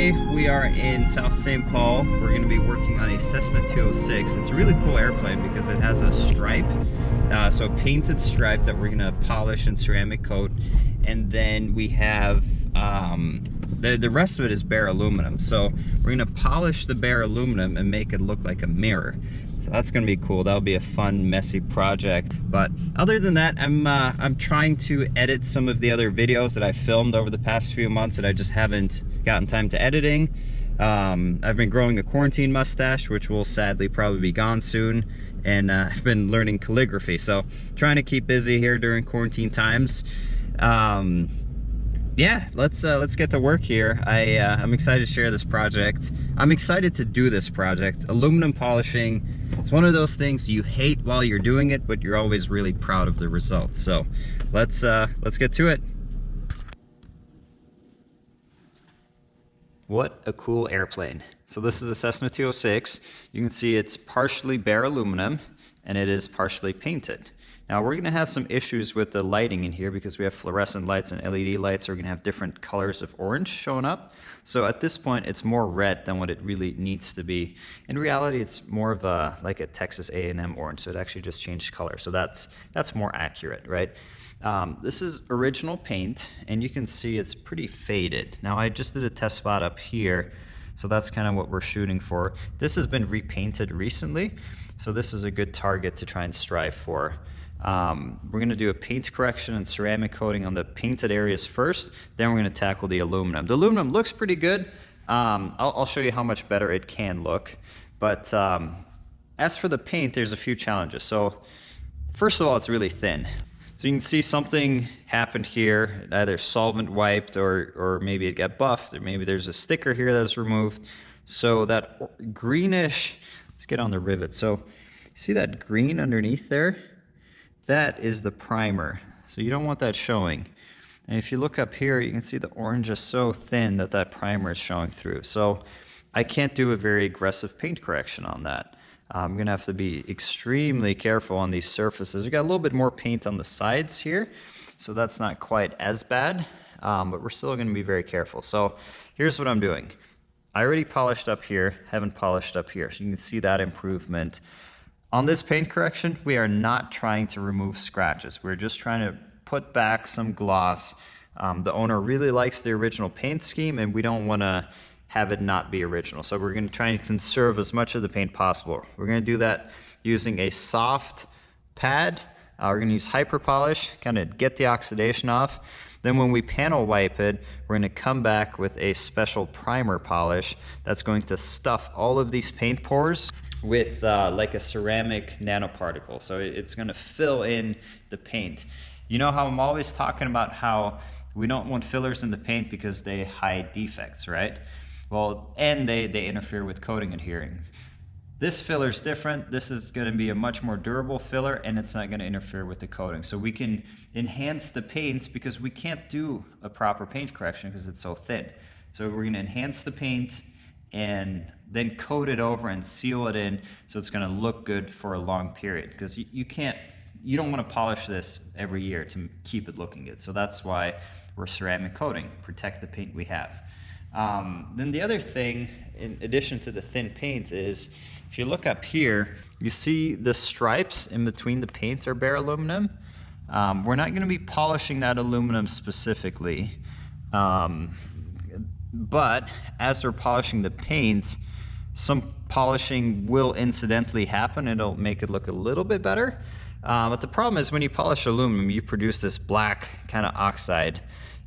today we are in South St. Paul. We're going to be working on a Cessna 206. It's a really cool airplane because it has a stripe, so a painted stripe that we're going to polish and ceramic coat, and then we have the rest of it is bare aluminum. So we're going to polish the bare aluminum and make it look like a mirror. So that's going to be cool. That'll be a fun, messy project. But other than that, I'm trying to edit some of the other videos that I filmed over the past few months that I just haven't gotten time to editing. I've been growing a quarantine mustache, which will sadly probably be gone soon. And I've been learning calligraphy. So trying to keep busy here during quarantine times. Yeah, let's get to work here. I'm excited to share this project. I'm excited to do this project. Aluminum polishing, it's one of those things you hate while you're doing it, but you're always really proud of the results. So let's get to it. What a cool airplane. So this is a Cessna 206. You can see it's partially bare aluminum and it is partially painted. Now we're gonna have some issues with the lighting in here because we have fluorescent lights and LED lights, so we're gonna have different colors of orange showing up. So at this point, it's more red than what it really needs to be. In reality, it's more of like a Texas A&M orange, so it actually just changed color. So that's more accurate, right? This is original paint, and you can see it's pretty faded. Now I just did a test spot up here, so that's kind of what we're shooting for. This has been repainted recently, so this is a good target to try and strive for. We're going to do a paint correction and ceramic coating on the painted areas first, then we're going to tackle the aluminum. The aluminum looks pretty good. I'll show you how much better it can look. But as for the paint, there's a few challenges. So first of all, it's really thin. So you can see something happened here, either solvent wiped or maybe it got buffed, or maybe there's a sticker here that was removed. So that greenish, let's get on the rivet. So see that green underneath there? That is the primer, so you don't want that showing. And if you look up here, you can see the orange is so thin that that primer is showing through. So I can't do a very aggressive paint correction on that. I'm gonna have to be extremely careful on these surfaces. We got a little bit more paint on the sides here, so that's not quite as bad, but we're still gonna be very careful. So here's what I'm doing. I already polished up here, haven't polished up here, so you can see that improvement. On this paint correction, we are not trying to remove scratches. We're just trying to put back some gloss. The owner really likes the original paint scheme, and we don't want to have it not be original. So we're going to try and conserve as much of the paint possible. We're going to do that using a soft pad. We're going to use hyper polish, kind of get the oxidation off. Then when we panel wipe it, we're going to come back with a special primer polish that's going to stuff all of these paint pores with like a ceramic nanoparticle. So it's gonna fill in the paint. You know how I'm always talking about how we don't want fillers in the paint because they hide defects, right? Well, and they interfere with coating adhering. This filler is different. This is gonna be a much more durable filler, and it's not gonna interfere with the coating. So we can enhance the paint because we can't do a proper paint correction because it's so thin. So we're gonna enhance the paint and then coat it over and seal it in so it's going to look good for a long period, because you don't want to polish this every year to keep it looking good. So that's why we're ceramic coating, protect the paint we have. Then the other thing, in addition to the thin paint, is if you look up here, you see the stripes in between the paint are bare aluminum. We're not going to be polishing that aluminum specifically. But as we're polishing the paint, some polishing will incidentally happen. It'll make it look a little bit better. But the problem is when you polish aluminum, you produce this black kind of oxide.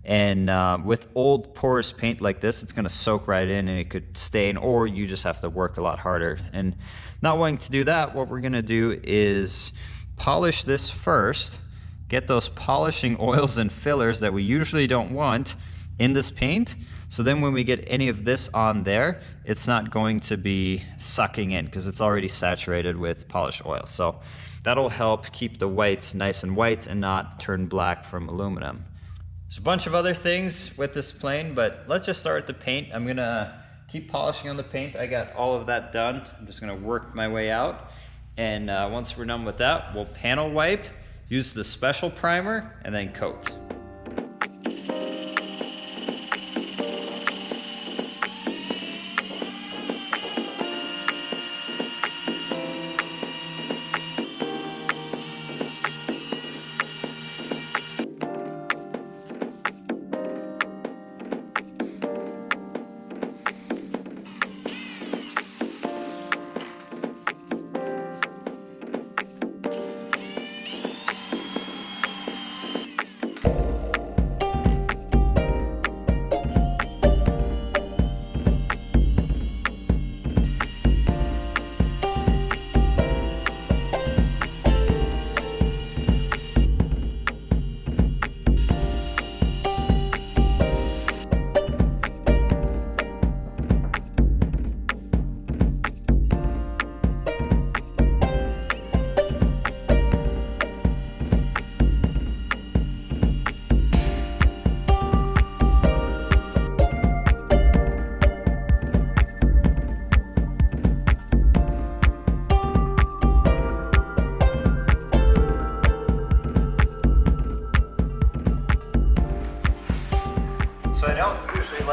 And with old porous paint like this, it's going to soak right in and it could stain, or you just have to work a lot harder. And not wanting to do that, what we're going to do is polish this first, get those polishing oils and fillers that we usually don't want in this paint. So then when we get any of this on there, it's not going to be sucking in because it's already saturated with polished oil. So that'll help keep the whites nice and white and not turn black from aluminum. There's a bunch of other things with this plane, but let's just start with the paint. I'm gonna keep polishing on the paint. I got all of that done. I'm just gonna work my way out. And once we're done with that, we'll panel wipe, use the special primer, and then coat.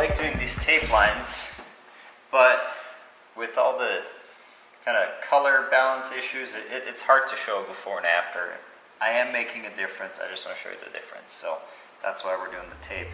like doing these tape lines, but with all the kind of color balance issues, it's hard to show before and after. I am making a difference. I just want to show you the difference. So that's why we're doing the tape.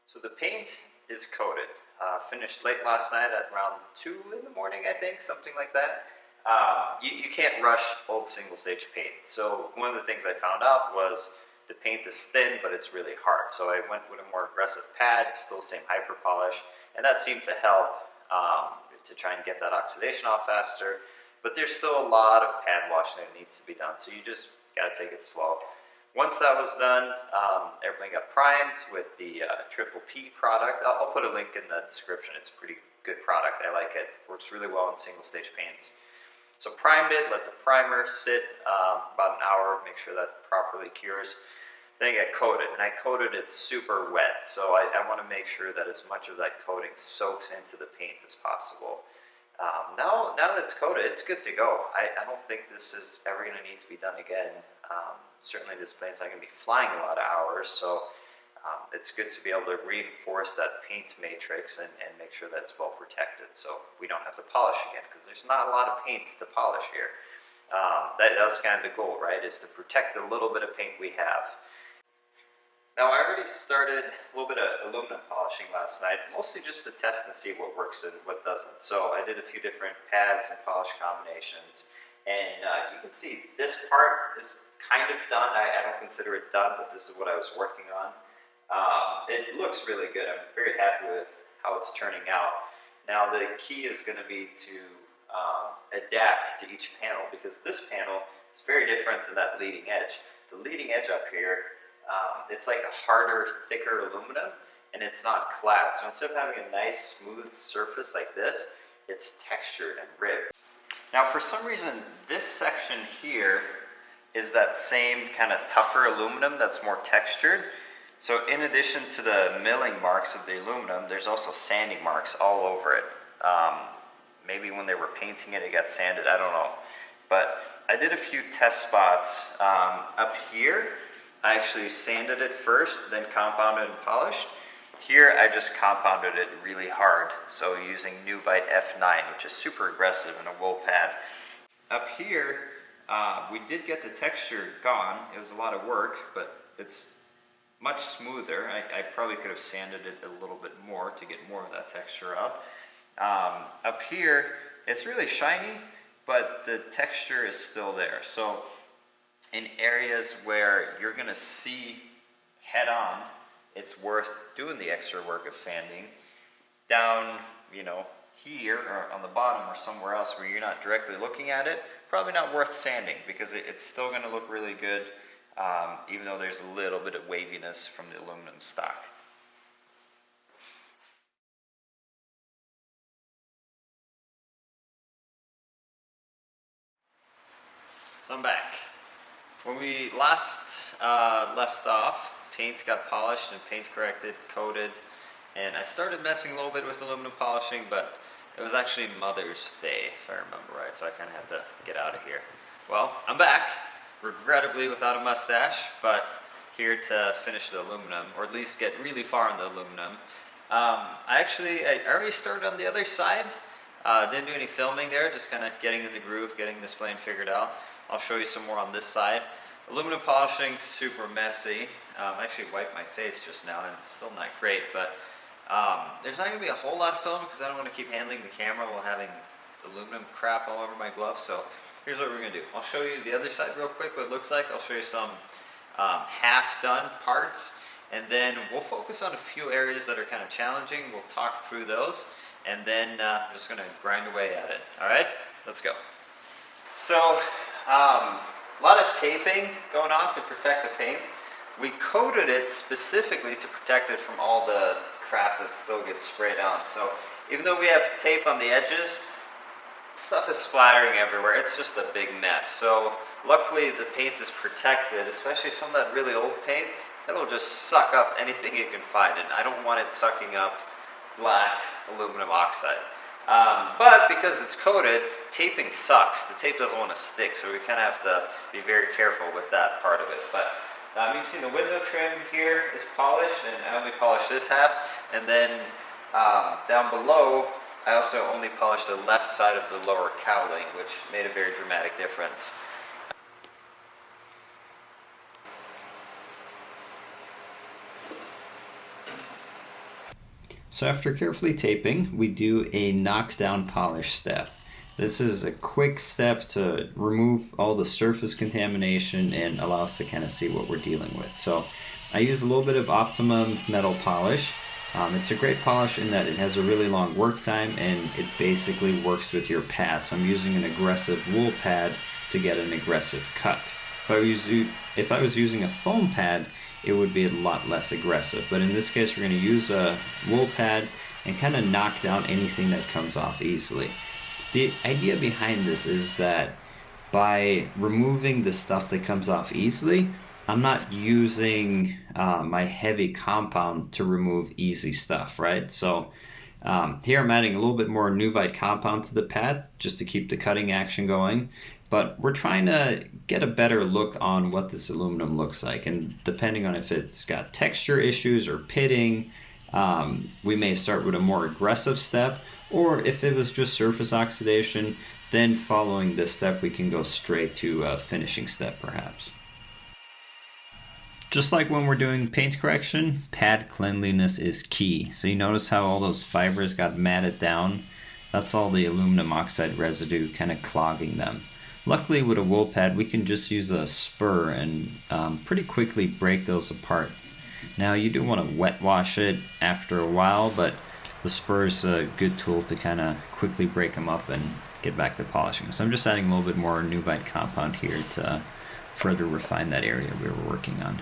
So the paint is coated. Finished late last night at around 2 in the morning, I think, something like that. You can't rush old single stage paint. So one of the things I found out was the paint is thin, but it's really hard. So I went with a more aggressive pad, still same hyper polish, and that seemed to help to try and get that oxidation off faster. But there's still a lot of pad washing that needs to be done, so you just gotta take it slow. Once that was done, everything got primed with the Triple P product. I'll put a link in the description. It's a pretty good product. I like it. Works really well in single stage paints. So primed it, let the primer sit about an hour, make sure that properly cures. Then I get coated, and I coated it super wet. So I want to make sure that as much of that coating soaks into the paint as possible. Now that it's coated, it's good to go. I don't think this is ever going to need to be done again. Certainly this plane's not going to be flying a lot of hours, so it's good to be able to reinforce that paint matrix and make sure that it's well protected so we don't have to polish again, because there's not a lot of paint to polish here. That's kind of the goal, right, is to protect the little bit of paint we have. Now I already started a little bit of aluminum polishing last night, mostly just to test and see what works and what doesn't. So I did a few different pads and polish combinations, and you can see this part is kind of done. I don't consider it done, but this is what I was working on. It looks really good. I'm very happy with how it's turning out. Now the key is going to be to adapt to each panel, because this panel is very different than that leading edge. The leading edge up here, it's like a harder, thicker aluminum, and it's not clad. So instead of having a nice, smooth surface like this, it's textured and ribbed. Now for some reason, this section here is that same kind of tougher aluminum that's more textured. So in addition to the milling marks of the aluminum, there's also sanding marks all over it. Maybe when they were painting it, it got sanded, I don't know. But I did a few test spots up here. I actually sanded it first, then compounded and polished. Here I just compounded it really hard, so using Nuvite F9, which is super aggressive in a wool pad. Up here, we did get the texture gone. It was a lot of work, but it's much smoother. I probably could have sanded it a little bit more to get more of that texture out. Up here, it's really shiny, but the texture is still there. So in areas where you're gonna see head on, it's worth doing the extra work of sanding. Down, here or on the bottom or somewhere else where you're not directly looking at it, probably not worth sanding because it's still going to look really good, even though there's a little bit of waviness from the aluminum stock. So I'm back. When we last left off, paint got polished and paint corrected, coated, and I started messing a little bit with aluminum polishing, but it was actually Mother's Day, if I remember right, so I kind of had to get out of here. Well, I'm back, regrettably without a mustache, but here to finish the aluminum, or at least get really far in the aluminum. I already started on the other side. Didn't do any filming there, just kind of getting in the groove, getting this plane figured out. I'll show you some more on this side. Aluminum polishing, super messy. I actually wiped my face just now and it's still not great, but there's not going to be a whole lot of film because I don't want to keep handling the camera while having aluminum crap all over my glove. So here's what we're going to do. I'll show you the other side real quick, what it looks like. I'll show you some half-done parts, and then we'll focus on a few areas that are kind of challenging. We'll talk through those, and then I'm just going to grind away at it. All right, let's go. So a lot of taping going on to protect the paint. We coated it specifically to protect it from all the crap that still gets sprayed on. So even though we have tape on the edges, stuff is splattering everywhere. It's just a big mess. So luckily the paint is protected, especially some of that really old paint. It'll just suck up anything it can find, and I don't want it sucking up black aluminum oxide. But because it's coated, taping sucks. The tape doesn't want to stick, so we kind of have to be very careful with that part of it. But you can see the window trim here is polished, and I only polished this half. And then down below, I also only polished the left side of the lower cowling, which made a very dramatic difference. So after carefully taping, we do a knockdown polish step. This is a quick step to remove all the surface contamination and allow us to kind of see what we're dealing with. So I use a little bit of Optimum metal polish. It's a great polish in that it has a really long work time and it basically works with your pad. So I'm using an aggressive wool pad to get an aggressive cut. If I was using a foam pad, it would be a lot less aggressive. But in this case, we're going to use a wool pad and kind of knock down anything that comes off easily. The idea behind this is that by removing the stuff that comes off easily, I'm not using my heavy compound to remove easy stuff, right? So here I'm adding a little bit more Nuvite compound to the pad just to keep the cutting action going. But we're trying to get a better look on what this aluminum looks like. And depending on if it's got texture issues or pitting, we may start with a more aggressive step. Or if it was just surface oxidation, then following this step, we can go straight to a finishing step perhaps. Just like when we're doing paint correction, pad cleanliness is key. So you notice how all those fibers got matted down? That's all the aluminum oxide residue kind of clogging them. Luckily with a wool pad, we can just use a spur and pretty quickly break those apart. Now you do want to wet wash it after a while, but the spur is a good tool to kind of quickly break them up and get back to polishing. So I'm just adding a little bit more Nuvite compound here to further refine that area we were working on.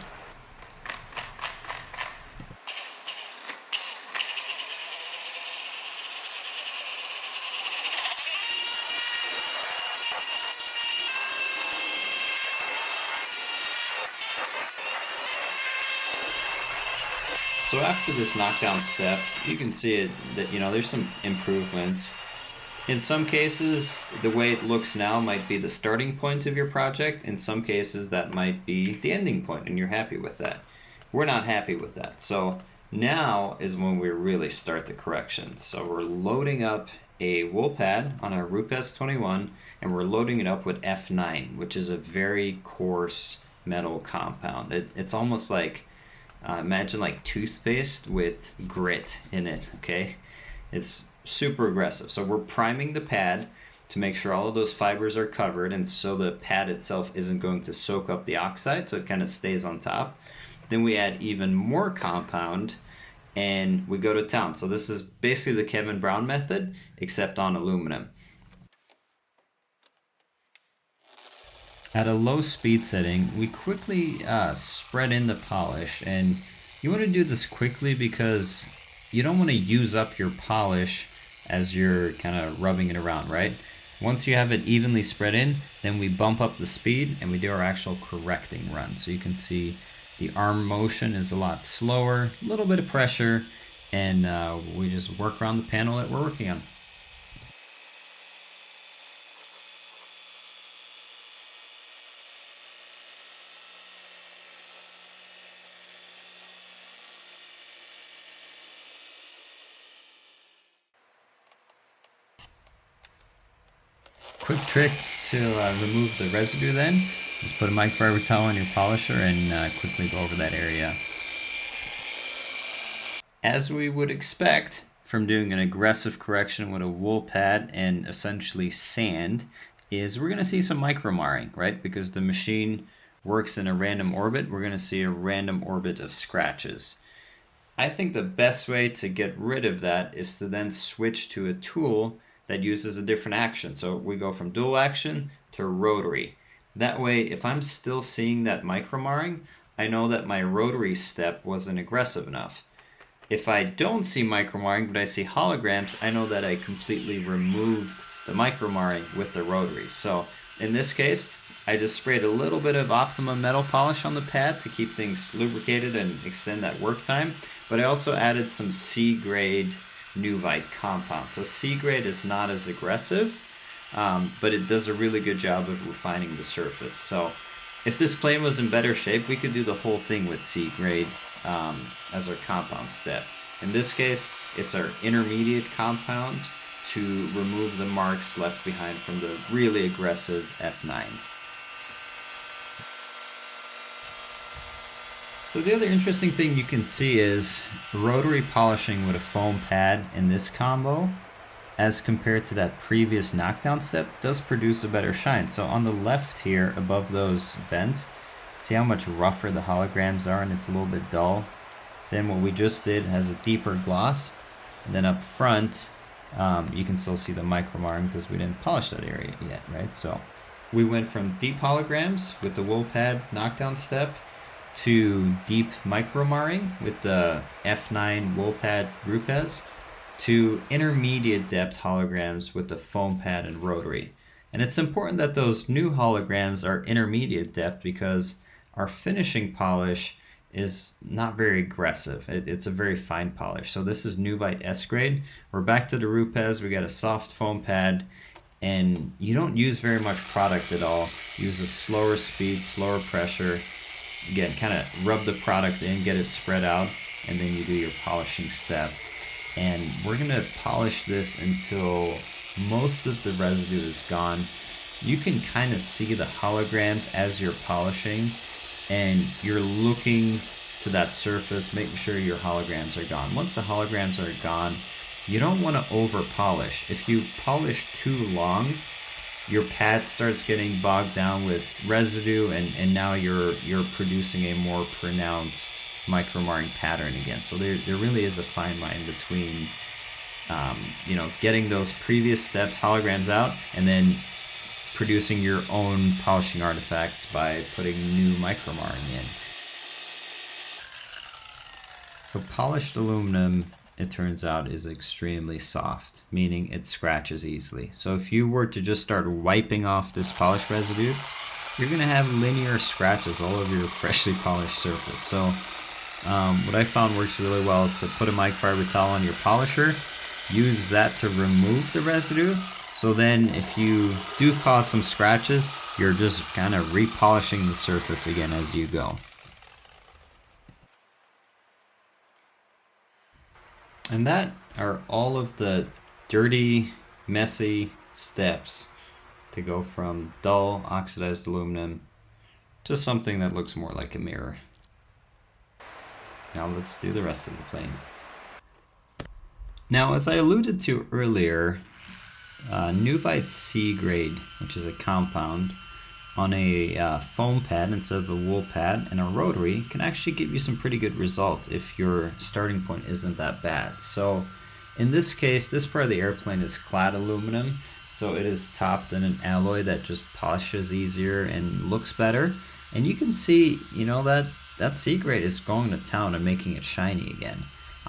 So after this knockdown step, you can see it that there's some improvements. In some cases, the way it looks now might be the starting point of your project. In some cases, that might be the ending point, and you're happy with that. We're not happy with that. So Now is when we really start the correction. So we're loading up a wool pad on our Rupes 21, and we're loading it up with F9, which is a very coarse metal compound. It's almost like, imagine like toothpaste with grit in it, okay? It's super aggressive. So we're priming the pad to make sure all of those fibers are covered, and so the pad itself isn't going to soak up the oxide, so it kind of stays on top. Then we add even more compound and we go to town. So this is basically the Kevin Brown method, except on aluminum. At a low speed setting, we quickly spread in the polish, and you want to do this quickly because you don't want to use up your polish as you're kind of rubbing it around, right? Once you have it evenly spread in, then we bump up the speed and we do our actual correcting run. So you can see the arm motion is a lot slower, a little bit of pressure, and we just work around the panel that we're working on. Quick trick to remove the residue then. Just put a microfiber towel on your polisher and quickly go over that area. As we would expect from doing an aggressive correction with a wool pad and essentially sand, is we're going to see some micromarring, right? Because the machine works in a random orbit, we're going to see a random orbit of scratches. I think the best way to get rid of that is to then switch to a tool that uses a different action. So we go from dual action to rotary. That way, if I'm still seeing that micromarring, I know that my rotary step wasn't aggressive enough. If I don't see micromarring, but I see holograms, I know that I completely removed the micromarring with the rotary. So in this case, I just sprayed a little bit of Optimum metal polish on the pad to keep things lubricated and extend that work time. But I also added some C-grade Nuvite compound. So C-grade is not as aggressive, but it does a really good job of refining the surface. So if this plane was in better shape, we could do the whole thing with C-grade as our compound step. In this case, it's our intermediate compound to remove the marks left behind from the really aggressive F9. So the other interesting thing you can see is rotary polishing with a foam pad in this combo, as compared to that previous knockdown step, does produce a better shine. So on the left here, above those vents, see how much rougher the holograms are, and it's a little bit dull. Then what we just did has a deeper gloss. And then up front, you can still see the micromarring because we didn't polish that area yet, right? So we went from deep holograms with the wool pad knockdown step to deep micromarring with the F9 wool pad Rupes to intermediate depth holograms with the foam pad and rotary. And it's important that those new holograms are intermediate depth because our finishing polish is not very aggressive. It's a very fine polish. So this is Nuvite S grade. We're back to the Rupes. We got a soft foam pad, and you don't use very much product at all. Use a slower speed, slower pressure. Again, kind of rub the product in, get it spread out, and then you do your polishing step. And we're going to polish this until most of the residue is gone. You can kind of see the holograms as you're polishing, and you're looking to that surface, making sure your holograms are gone. Once the holograms are gone, you don't want to over polish. If you polish too long, your pad starts getting bogged down with residue, and now you're producing a more pronounced micromarring pattern again. So there really is a fine line between getting those previous steps, holograms out, and then producing your own polishing artifacts by putting new micromarring in. So polished aluminum, it turns out, is extremely soft, meaning it scratches easily. So if you were to just start wiping off this polish residue, you're going to have linear scratches all over your freshly polished surface. So what I found works really well is to put a microfiber towel on your polisher, use that to remove the residue. So then if you do cause some scratches, you're just kind of repolishing the surface again as you go. And that are all of the dirty, messy steps to go from dull oxidized aluminum to something that looks more like a mirror. Now let's do the rest of the plane. Now, as I alluded to earlier, Nuvite C grade, which is a compound, on a foam pad instead of a wool pad and a rotary can actually give you some pretty good results if your starting point isn't that bad. So in this case, this part of the airplane is clad aluminum, so it is topped in an alloy that just polishes easier and looks better. And you can see, you know, that C grade is going to town and making it shiny again.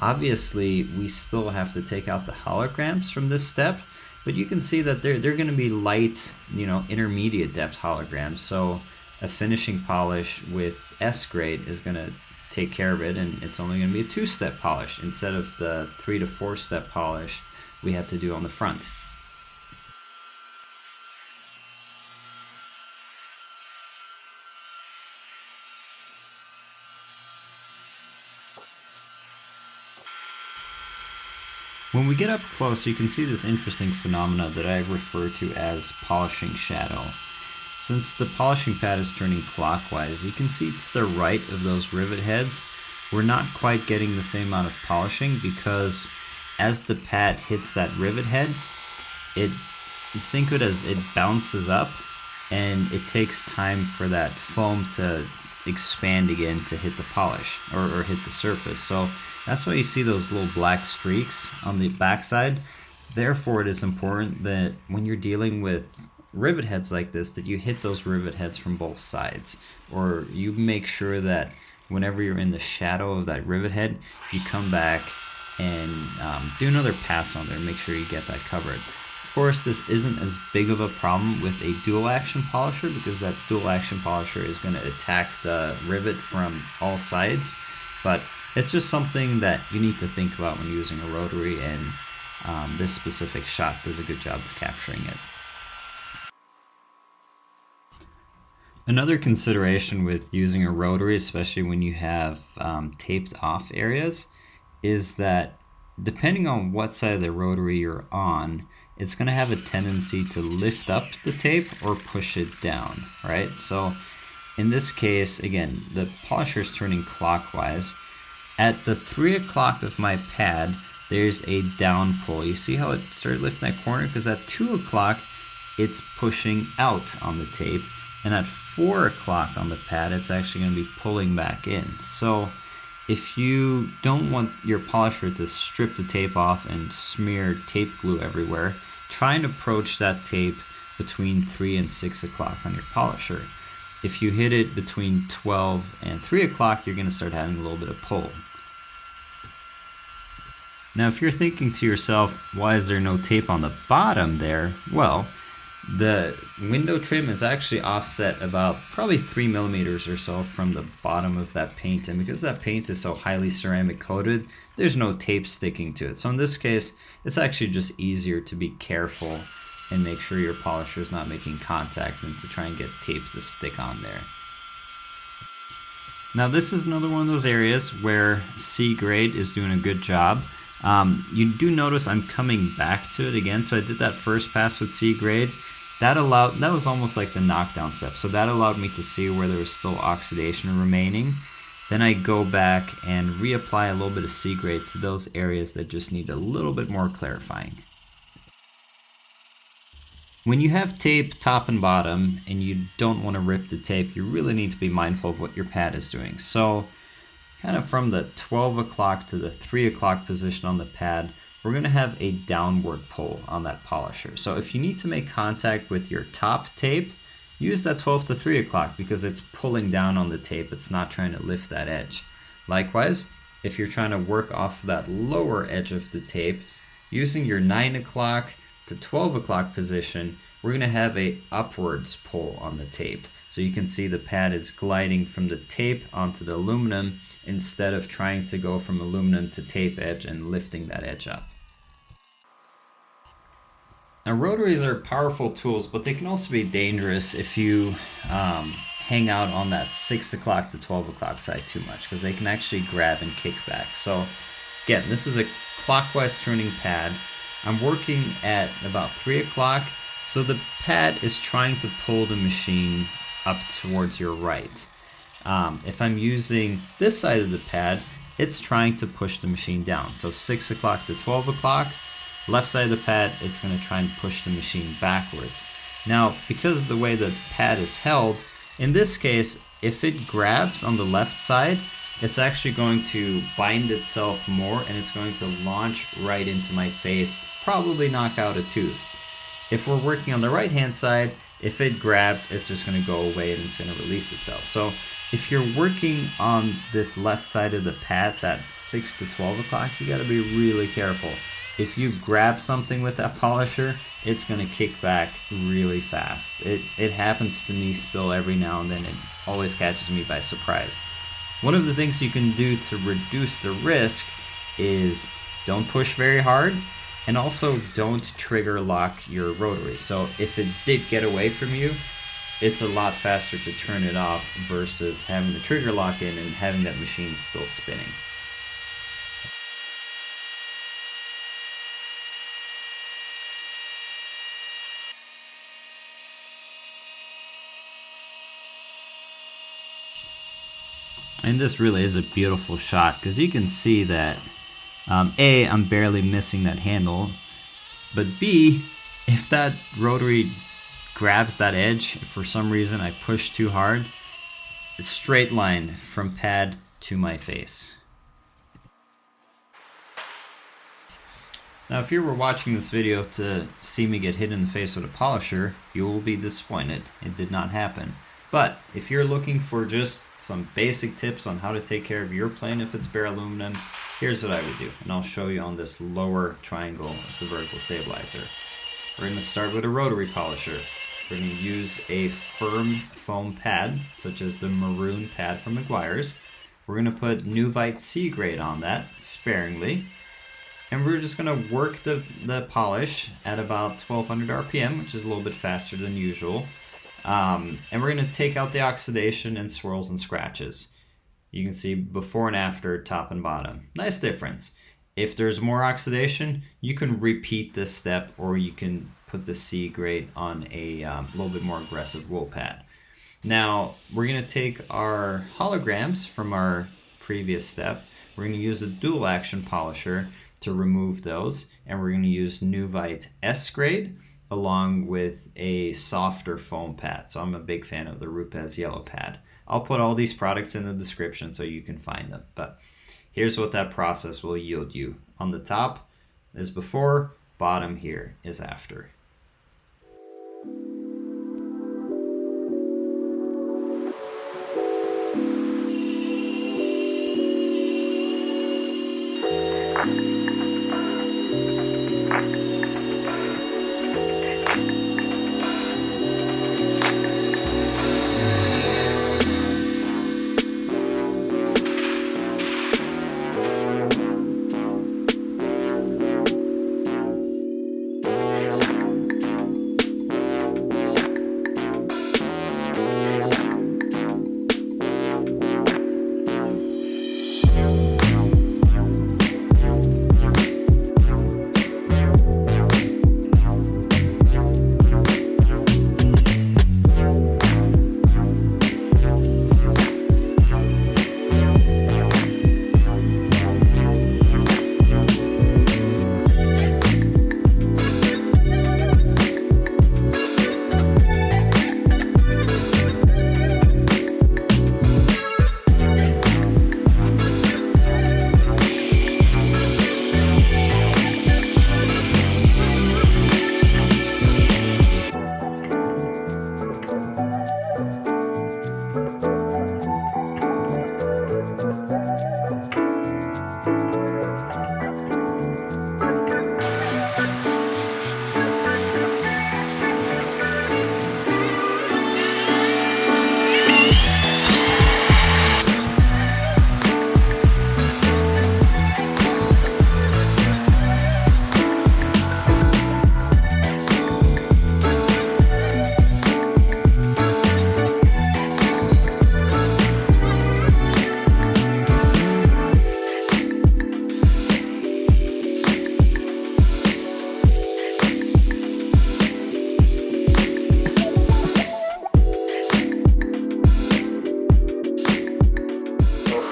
Obviously, we still have to take out the holograms from this step, but you can see that they're going to be light, you know, intermediate depth holograms. So a finishing polish with S grade is going to take care of it, and it's only going to be a 2-step polish instead of the 3 to 4-step polish we had to do on the front. When we get up close, you can see this interesting phenomena that I refer to as polishing shadow. Since the polishing pad is turning clockwise, you can see to the right of those rivet heads, we're not quite getting the same amount of polishing because as the pad hits that rivet head, think of it as it bounces up and it takes time for that foam to expand again to hit the polish or hit the surface. So that's why you see those little black streaks on the backside. Therefore, it is important that when you're dealing with rivet heads like this, that you hit those rivet heads from both sides, or you make sure that whenever you're in the shadow of that rivet head, you come back and do another pass on there and make sure you get that covered. Of course, this isn't as big of a problem with a dual action polisher because that dual action polisher is going to attack the rivet from all sides, but it's just something that you need to think about when using a rotary, and this specific shot does a good job of capturing it. Another consideration with using a rotary, especially when you have taped off areas, is that depending on what side of the rotary you're on, it's going to have a tendency to lift up the tape or push it down, right? So in this case, again, the polisher is turning clockwise. At the 3 o'clock of my pad, there's a down pull. You see how it started lifting that corner? Because at 2 o'clock, it's pushing out on the tape. And at 4 o'clock on the pad, it's actually going to be pulling back in. So if you don't want your polisher to strip the tape off and smear tape glue everywhere, try and approach that tape between 3 and 6 o'clock on your polisher. If you hit it between 12 and 3 o'clock, you're going to start having a little bit of pull. Now, if you're thinking to yourself, why is there no tape on the bottom there? Well, the window trim is actually offset about probably 3 millimeters or so from the bottom of that paint. And because that paint is so highly ceramic coated, there's no tape sticking to it. So in this case, it's actually just easier to be careful and make sure your polisher is not making contact than to try and get tape to stick on there. Now this is another one of those areas where C grade is doing a good job. You do notice I'm coming back to it again. So I did that first pass with C grade. That was almost like the knockdown step. So that allowed me to see where there was still oxidation remaining. Then I go back and reapply a little bit of C grade to those areas that just need a little bit more clarifying. When you have tape top and bottom and you don't want to rip the tape, you really need to be mindful of what your pad is doing. So kind of from the 12 o'clock to the 3 o'clock position on the pad, we're going to have a downward pull on that polisher. So if you need to make contact with your top tape, use that 12 to 3 o'clock because it's pulling down on the tape. It's not trying to lift that edge. Likewise, if you're trying to work off that lower edge of the tape, using your 9 o'clock to 12 o'clock position, we're going to have a upwards pull on the tape. So you can see the pad is gliding from the tape onto the aluminum instead of trying to go from aluminum to tape edge and lifting that edge up. Now rotaries are powerful tools, but they can also be dangerous if you hang out on that 6 o'clock to 12 o'clock side too much, because they can actually grab and kick back. So Again, this is a clockwise turning pad. I'm working at about 3 o'clock, so the pad is trying to pull the machine up towards your right. If I'm using this side of the pad, it's trying to push the machine down. So 6 o'clock to 12 o'clock, left side of the pad, it's going to try and push the machine backwards. Now, because of the way the pad is held, in this case, if it grabs on the left side, it's actually going to bind itself more and it's going to launch right into my face, probably knock out a tooth. If we're working on the right hand side, if it grabs, it's just going to go away and it's going to release itself. So if you're working on this left side of the pad, that 6 to 12 o'clock, you got to be really careful. If you grab something with that polisher, it's going to kick back really fast. It happens to me still every now and then. It always catches me by surprise. One of the things you can do to reduce the risk is don't push very hard, and also don't trigger lock your rotary. So if it did get away from you, it's a lot faster to turn it off versus having the trigger lock in and having that machine still spinning. And this really is a beautiful shot because you can see that A, I'm barely missing that handle, but B, if that rotary grabs that edge, if for some reason I push too hard, a straight line from pad to my face. Now if you were watching this video to see me get hit in the face with a polisher, you will be disappointed. It did not happen. But if you're looking for just some basic tips on how to take care of your plane if it's bare aluminum, here's what I would do. And I'll show you on this lower triangle of the vertical stabilizer. We're going to start with a rotary polisher. We're going to use a firm foam pad, such as the maroon pad from Meguiar's. We're going to put Nuvite C grade on that, sparingly. And we're just going to work the polish at about 1200 RPM, which is a little bit faster than usual. And we're going to take out the oxidation and swirls and scratches. You can see before and after, top and bottom. Nice difference. If there's more oxidation, you can repeat this step, or you can put the C grade on a little bit more aggressive wool pad. Now, we're going to take our holograms from our previous step. We're going to use a dual action polisher to remove those, and we're going to use Nuvite S grade along with a softer foam pad. So I'm a big fan of the Rupes yellow pad. I'll put all these products in the description so you can find them. But here's what that process will yield you. On the top is before, bottom here is after.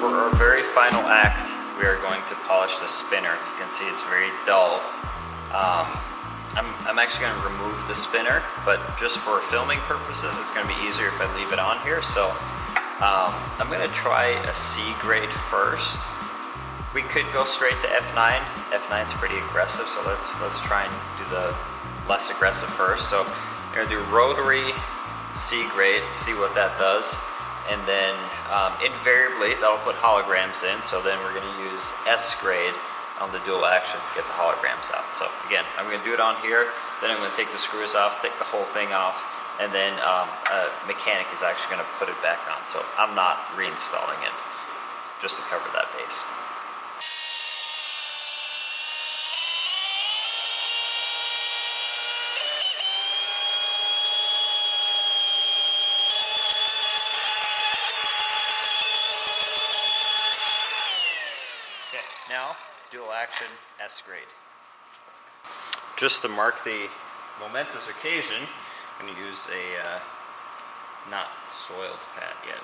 for our very final act, we are going to polish the spinner. You can see it's very dull. I'm actually going to remove the spinner, but just for filming purposes, it's going to be easier if I leave it on here. So I'm going to try a C grade first. We could go straight to F9. F9's pretty aggressive, so let's try and do the less aggressive first. So we're going to do rotary C grade, see what that does. And then invariably, that'll put holograms in. So then we're going to use S grade on the dual action to get the holograms out. So again, I'm going to do it on here. Then I'm going to take the screws off, take the whole thing off, and then a mechanic is actually going to put it back on. So I'm not reinstalling it, just to cover that base. Now, dual action S grade. Just to mark the momentous occasion, I'm going to use a not soiled pad yet.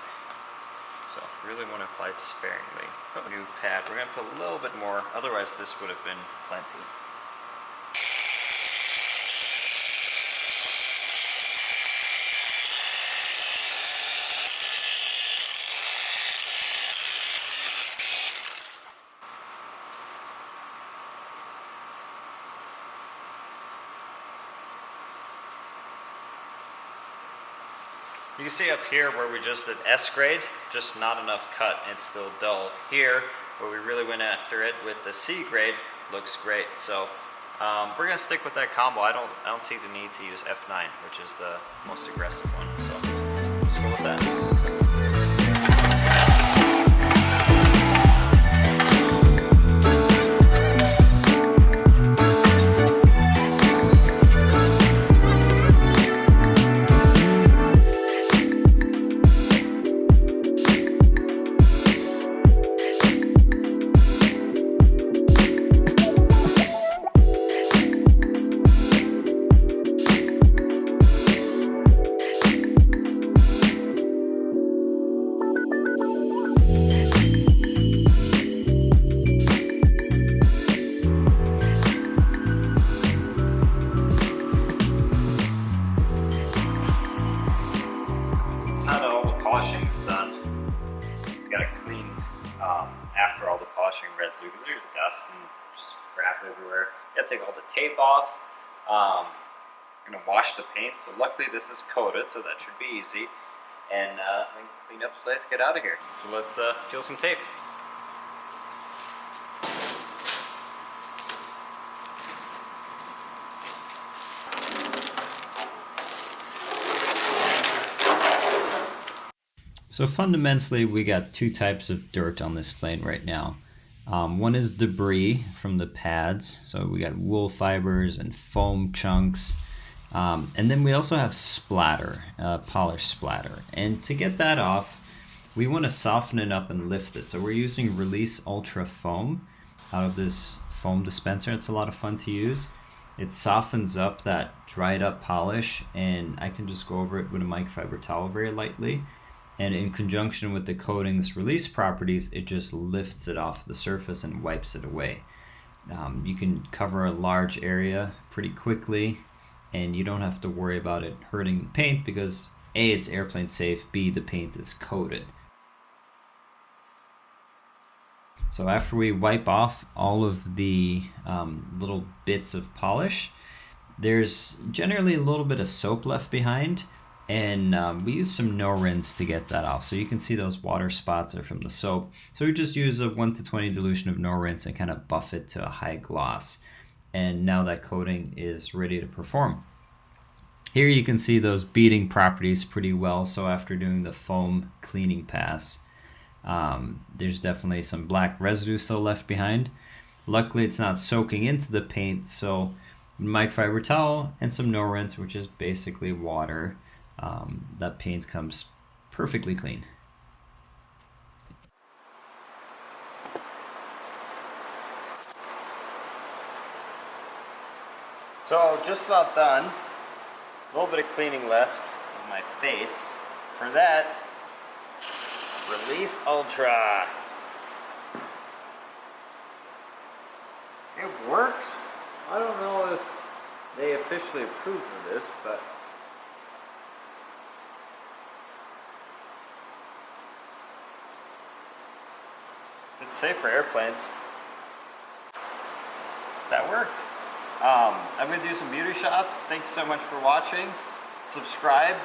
So really want to apply it sparingly. Put a new pad. We're going to put a little bit more, otherwise this would have been plenty. You can see up here where we just did S grade, just not enough cut, it's still dull. Here, where we really went after it with the C grade, looks great. So we're gonna stick with that combo. I don't see the need to use F9, which is the most aggressive one. So let's go with that. Polishing's done. You gotta clean after all the polishing residue because there's dust and just crap everywhere. You gotta take all the tape off. I'm gonna wash the paint. So luckily this is coated, so that should be easy. And clean up the place, get out of here. So let's peel some tape. So fundamentally, we got two types of dirt on this plane right now. One is debris from the pads. So we got wool fibers and foam chunks. And then we also have splatter, polish splatter. And to get that off, we want to soften it up and lift it. So we're using Release Ultra foam out of this foam dispenser. It's a lot of fun to use. It softens up that dried up polish, and I can just go over it with a microfiber towel very lightly. And in conjunction with the coating's release properties, it just lifts it off the surface and wipes it away. You can cover a large area pretty quickly, and you don't have to worry about it hurting the paint because A, it's airplane safe, B, the paint is coated. So after we wipe off all of the little bits of polish, there's generally a little bit of soap left behind. And we use some no rinse to get that off. So you can see those water spots are from the soap. So we just use a 1 to 20 dilution of no rinse and kind of buff it to a high gloss. And now that coating is ready to perform. Here you can see those beading properties pretty well. So after doing the foam cleaning pass, there's definitely some black residue still left behind. Luckily it's not soaking into the paint, so microfiber towel and some no rinse, which is basically water. That paint comes perfectly clean. So just about done. A little bit of cleaning left of my face. For that, Release Ultra. It works. I don't know if they officially approve of this, but it's safe for airplanes. That worked. I'm going to do some beauty shots. Thank you so much for watching. Subscribe.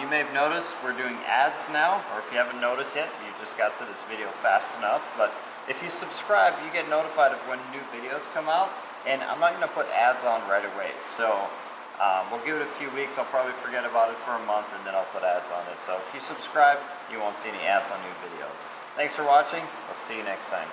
You may have noticed we're doing ads now, or if you haven't noticed yet, you just got to this video fast enough. But if you subscribe, you get notified of when new videos come out, and I'm not going to put ads on right away. So we'll give it a few weeks. I'll probably forget about it for a month, and then I'll put ads on it. So if you subscribe, you won't see any ads on new videos. Thanks for watching. I'll see you next time.